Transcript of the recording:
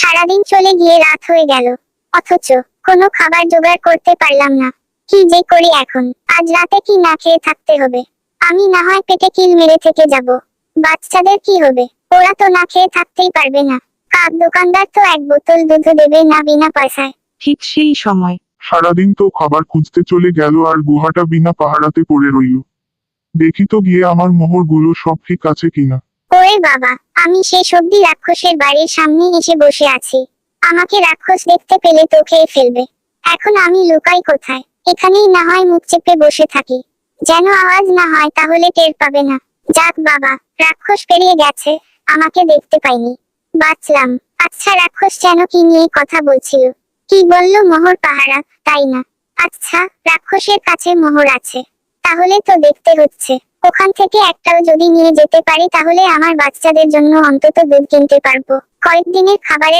সারাদিন চলে গিয়ে রাত হয়ে গেল, অথচ কোনো খাবার জোগাড় করতে পারলাম না। কি যে করি এখন, আজ রাতে কি না খেয়ে থাকতে হবে? আমি না হয় পেটে কিল মেরে থেকে যাব, বাচ্চাদের কি হবে? ওরা তো না খেয়ে থাকতেই পারবে না। দোকানদার তো এক বোতল দুধ দেবে না বিনা পয়সায়। ঠিক সেই সময় সারাদিন তো খাবার খুঁজতে চলে গেল আর গুহাটা বিনা পাহারাতে পড়ে রইল। দেখি তো গিয়ে আমার মোহরগুলো সব ঠিক আছে কিনা। ওরে বাবা, আমি সেই সবজি রাক্ষসের বাড়ির সামনে এসে বসে আছি। আমাকে রাক্ষস দেখতে পেলে তো খেয়ে ফেলবে। এখন আমি লুকাই কোথায়? এখানেই না হয় মুখ চেপে বসে থাকি, যেন আওয়াজ না হয়, তাহলে টের পাবে না। যাক বাবা, রাক্ষস পেরিয়ে গেছে, আমাকে দেখতে পাইনি, বাঁচলাম। আচ্ছা, রাক্ষস যেন কি নিয়ে কথা বলছিল? কি বললো? মোহর পাহারা, তাই না? আচ্ছা, রাক্ষসের কাছে মোহর আছে, তাহলে তো দেখতে হচ্ছে। ওখান থেকে একটাও যদি নিয়ে যেতে পারি তাহলে আমার বাচ্চাদের জন্য অন্তত দুধ কিনতে পারবো। কয়েকদিনের খাবারের